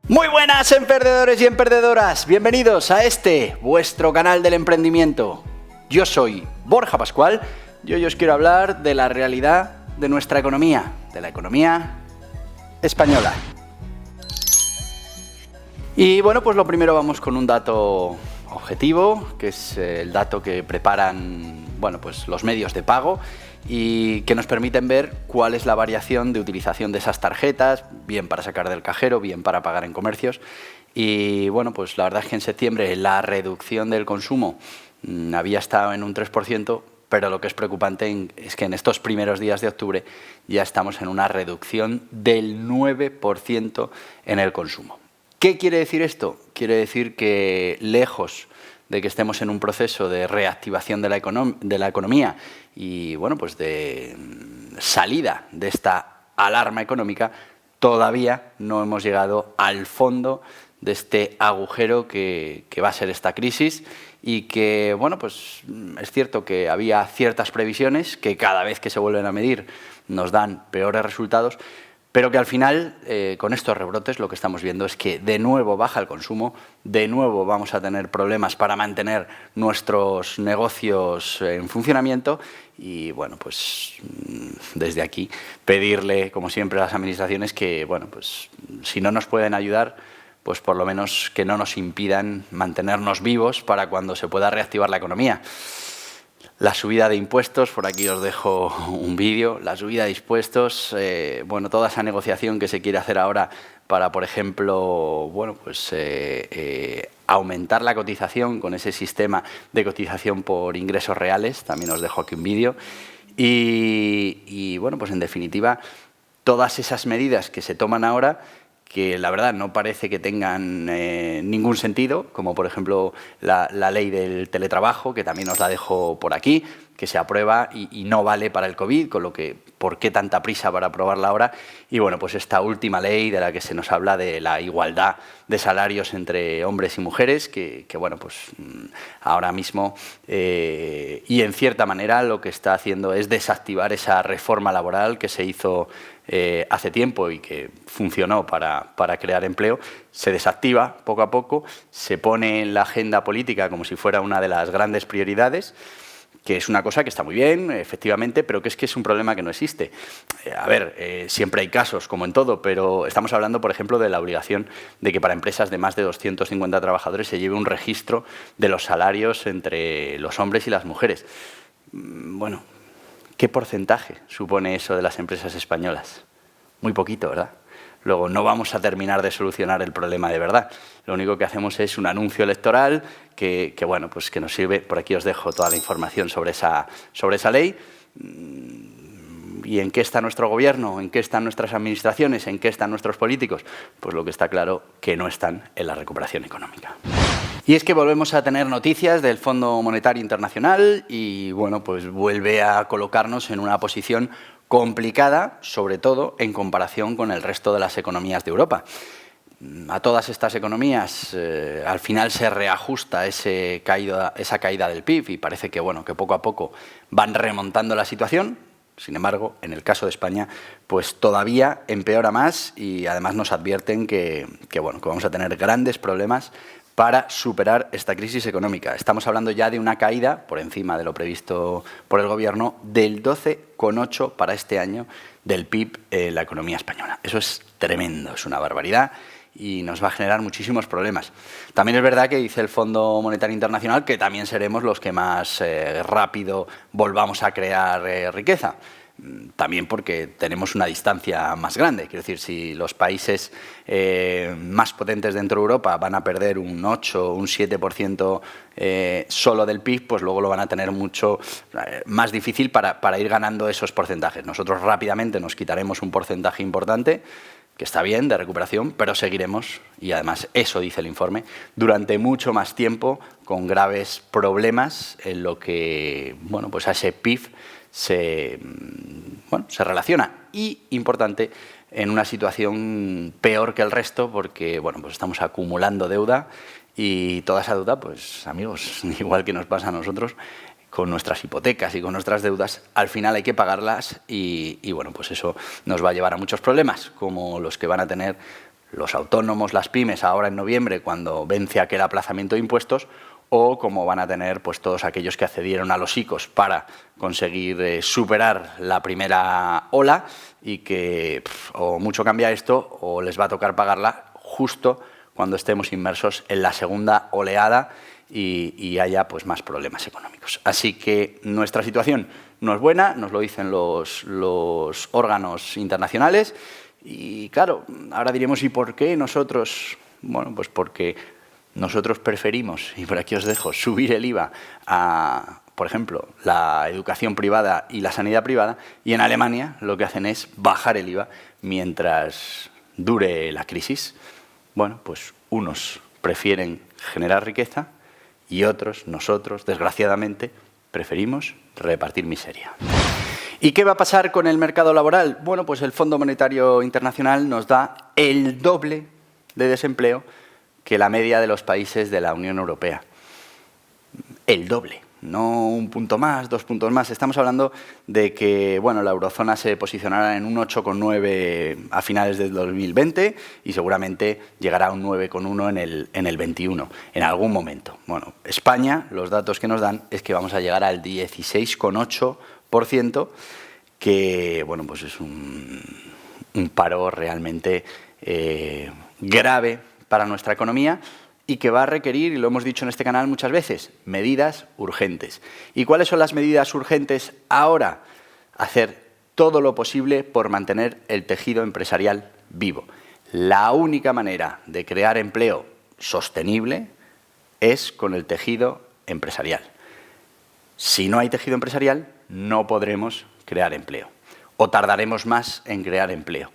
Muy buenas, emprendedores y emprendedoras. Bienvenidos a este, vuestro canal del emprendimiento. Yo soy Borja Pascual y hoy os quiero hablar de la realidad de nuestra economía, de la economía española. Y bueno, pues lo primero vamos con un dato objetivo, que es el dato que preparan, pues los medios de pago y que nos permiten ver cuál es la variación de utilización de esas tarjetas, bien para sacar del cajero, bien para pagar en comercios. Y bueno, pues la verdad es que en septiembre la reducción del consumo había estado en un 3%, pero lo que es preocupante es que en estos primeros días de octubre ya estamos en una reducción del 9% en el consumo. ¿Qué quiere decir esto? Quiere decir que lejos de que estemos en un proceso de reactivación de la economía y pues de salida de esta alarma económica, todavía no hemos llegado al fondo de este agujero que va a ser esta crisis y que, pues es cierto que había ciertas previsiones que cada vez que se vuelven a medir nos dan peores resultados, pero que al final, con estos rebrotes, lo que estamos viendo es que de nuevo baja el consumo, de nuevo vamos a tener problemas para mantener nuestros negocios en funcionamiento y, pues desde aquí pedirle, como siempre, a las administraciones que, pues si no nos pueden ayudar, pues por lo menos que no nos impidan mantenernos vivos para cuando se pueda reactivar la economía. La subida de impuestos, por aquí os dejo un vídeo, la subida de impuestos, toda esa negociación que se quiere hacer ahora para, por ejemplo, aumentar la cotización con ese sistema de cotización por ingresos reales, también os dejo aquí un vídeo. Y pues en definitiva, todas esas medidas que se toman ahora, que la verdad no parece que tengan ningún sentido, como por ejemplo la ley del teletrabajo, que también os la dejo por aquí, que se aprueba y no vale para el COVID, con lo que ¿por qué tanta prisa para aprobarla ahora? Y pues esta última ley de la que se nos habla de la igualdad de salarios entre hombres y mujeres, que ahora mismo y en cierta manera lo que está haciendo es desactivar esa reforma laboral que se hizo hace tiempo y que funcionó para crear empleo. Se desactiva poco a poco, se pone en la agenda política como si fuera una de las grandes prioridades, que es una cosa que está muy bien, efectivamente, pero que es un problema que no existe. Siempre hay casos, como en todo, pero estamos hablando, por ejemplo, de la obligación de que para empresas de más de 250 trabajadores se lleve un registro de los salarios entre los hombres y las mujeres. ¿Qué porcentaje supone eso de las empresas españolas? Muy poquito, ¿verdad? Luego, no vamos a terminar de solucionar el problema de verdad. Lo único que hacemos es un anuncio electoral que nos sirve. Por aquí os dejo toda la información sobre esa ley. ¿Y en qué está nuestro gobierno? ¿En qué están nuestras administraciones? ¿En qué están nuestros políticos? Pues lo que está claro, que no están en la recuperación económica. Y es que volvemos a tener noticias del Fondo Monetario Internacional y vuelve a colocarnos en una posición complicada, sobre todo en comparación con el resto de las economías de Europa. A todas estas economías al final se reajusta esa caída del PIB y parece que poco a poco van remontando la situación. Sin embargo, en el caso de España, pues todavía empeora más y además nos advierten que vamos a tener grandes problemas para superar esta crisis económica. Estamos hablando ya de una caída, por encima de lo previsto por el Gobierno, del 12,8% para este año del PIB en la economía española. Eso es tremendo, es una barbaridad y nos va a generar muchísimos problemas. También es verdad que dice el Fondo Monetario Internacional que también seremos los que más rápido volvamos a crear riqueza. También porque tenemos una distancia más grande. Quiero decir, si los países más potentes dentro de Europa van a perder un 8 o un 7% solo del PIB, pues luego lo van a tener mucho más difícil para ir ganando esos porcentajes. Nosotros rápidamente nos quitaremos un porcentaje importante, que está bien, de recuperación, pero seguiremos, y además eso dice el informe, durante mucho más tiempo con graves problemas en lo que a ese PIB se relaciona. Y, importante, en una situación peor que el resto porque estamos acumulando deuda y toda esa deuda, pues amigos, igual que nos pasa a nosotros, con nuestras hipotecas y con nuestras deudas, al final hay que pagarlas y eso nos va a llevar a muchos problemas, como los que van a tener los autónomos, las pymes, ahora en noviembre, cuando vence aquel aplazamiento de impuestos, o como van a tener pues, todos aquellos que accedieron a los ICOs para conseguir superar la primera ola y que o mucho cambia esto o les va a tocar pagarla justo cuando estemos inmersos en la segunda oleada y haya pues, más problemas económicos. Así que nuestra situación no es buena, nos lo dicen los órganos internacionales y claro, ahora diremos ¿y por qué nosotros? Bueno, pues porque nosotros preferimos, y por aquí os dejo, subir el IVA a, por ejemplo, la educación privada y la sanidad privada, y en Alemania lo que hacen es bajar el IVA mientras dure la crisis. Bueno, pues unos prefieren generar riqueza y otros, nosotros, desgraciadamente, preferimos repartir miseria. ¿Y qué va a pasar con el mercado laboral? Bueno, pues el Fondo Monetario Internacional nos da el doble de desempleo que la media de los países de la Unión Europea. El doble, no un punto más, 2 puntos más. Estamos hablando de que bueno, la eurozona se posicionará en un 8,9 a finales del 2020 y seguramente llegará a un 9,1 en el 21, en algún momento. Bueno, España, los datos que nos dan es que vamos a llegar al 16,8%, que bueno, pues es un paro realmente grave para nuestra economía y que va a requerir, y lo hemos dicho en este canal muchas veces, medidas urgentes. ¿Y cuáles son las medidas urgentes ahora? Hacer todo lo posible por mantener el tejido empresarial vivo. La única manera de crear empleo sostenible es con el tejido empresarial. Si no hay tejido empresarial, no podremos crear empleo o tardaremos más en crear empleo.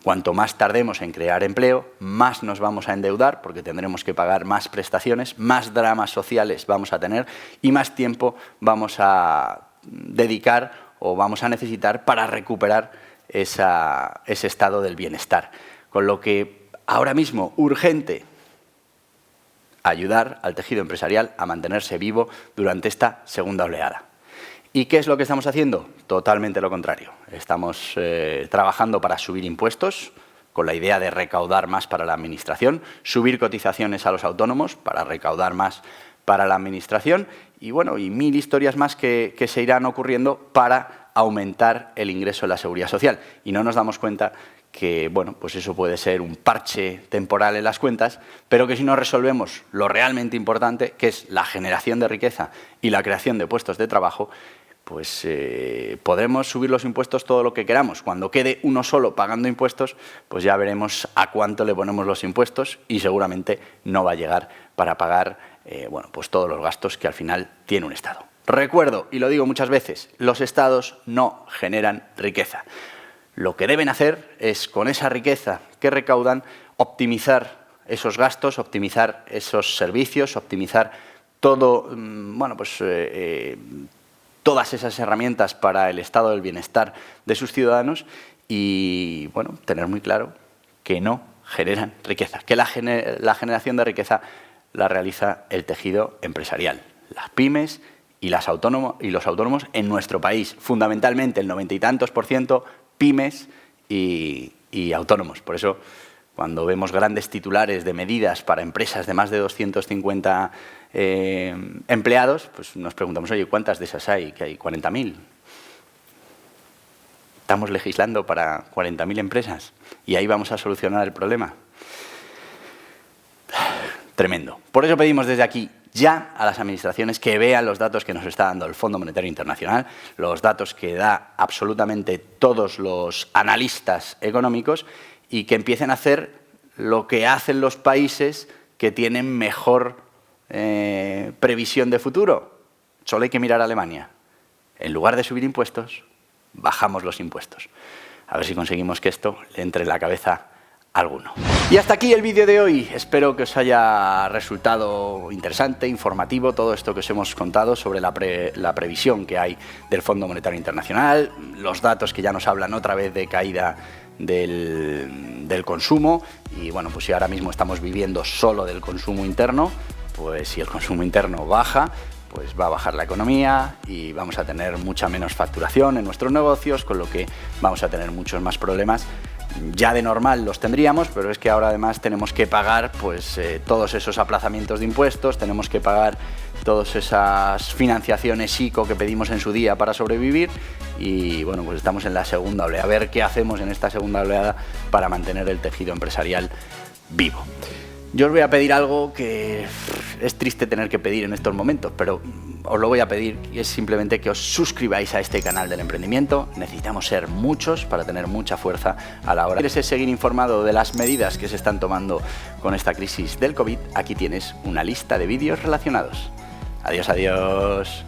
Cuanto más tardemos en crear empleo, más nos vamos a endeudar porque tendremos que pagar más prestaciones, más dramas sociales vamos a tener y más tiempo vamos a dedicar o vamos a necesitar para recuperar ese estado del bienestar. Con lo que ahora mismo, urgente, ayudar al tejido empresarial a mantenerse vivo durante esta segunda oleada. ¿Y qué es lo que estamos haciendo? Totalmente lo contrario. Estamos trabajando para subir impuestos, con la idea de recaudar más para la administración, subir cotizaciones a los autónomos para recaudar más para la administración y, bueno, y 1000 historias más que se irán ocurriendo para aumentar el ingreso en la seguridad social. Y no nos damos cuenta que, bueno, pues eso puede ser un parche temporal en las cuentas, pero que si no resolvemos lo realmente importante, que es la generación de riqueza y la creación de puestos de trabajo, pues podremos subir los impuestos todo lo que queramos. Cuando quede uno solo pagando impuestos, pues ya veremos a cuánto le ponemos los impuestos y seguramente no va a llegar para pagar bueno, pues todos los gastos que al final tiene un Estado. Recuerdo, y lo digo muchas veces, los Estados no generan riqueza. Lo que deben hacer es, con esa riqueza que recaudan, optimizar esos gastos, optimizar esos servicios, optimizar todo, bueno, pues todas esas herramientas para el estado del bienestar de sus ciudadanos y, bueno, tener muy claro que no generan riqueza, que la generación de riqueza la realiza el tejido empresarial, las pymes y los autónomos en nuestro país, fundamentalmente el 90 y tantos % pymes y autónomos. Por eso, cuando vemos grandes titulares de medidas para empresas de más de 250 empleados, pues nos preguntamos, oye, ¿cuántas de esas hay? Que hay 40.000. Estamos legislando para 40.000 empresas y ahí vamos a solucionar el problema. Tremendo. Por eso pedimos desde aquí ya a las administraciones que vean los datos que nos está dando el Fondo Monetario Internacional, los datos que da absolutamente todos los analistas económicos y que empiecen a hacer lo que hacen los países que tienen mejor previsión de futuro. Solo hay que mirar a Alemania. En lugar de subir impuestos, bajamos los impuestos. A ver si conseguimos que esto le entre en la cabeza a alguno. Y hasta aquí el vídeo de hoy. Espero que os haya resultado interesante, informativo, todo esto que os hemos contado sobre la previsión que hay del Fondo Monetario Internacional, los datos que ya nos hablan otra vez de caída del consumo y, bueno, pues si ahora mismo estamos viviendo solo del consumo interno, pues si el consumo interno baja, pues va a bajar la economía y vamos a tener mucha menos facturación en nuestros negocios, con lo que vamos a tener muchos más problemas ya de normal los tendríamos, pero es que ahora además tenemos que pagar pues, todos esos aplazamientos de impuestos, tenemos que pagar todas esas financiaciones ICO que pedimos en su día para sobrevivir y bueno, pues estamos en la segunda oleada. A ver qué hacemos en esta segunda oleada para mantener el tejido empresarial vivo. Yo os voy a pedir algo que es triste tener que pedir en estos momentos, pero os lo voy a pedir y es simplemente que os suscribáis a este canal del emprendimiento. Necesitamos ser muchos para tener mucha fuerza a la hora. Si quieres seguir informado de las medidas que se están tomando con esta crisis del COVID, aquí tienes una lista de vídeos relacionados. Adiós, adiós.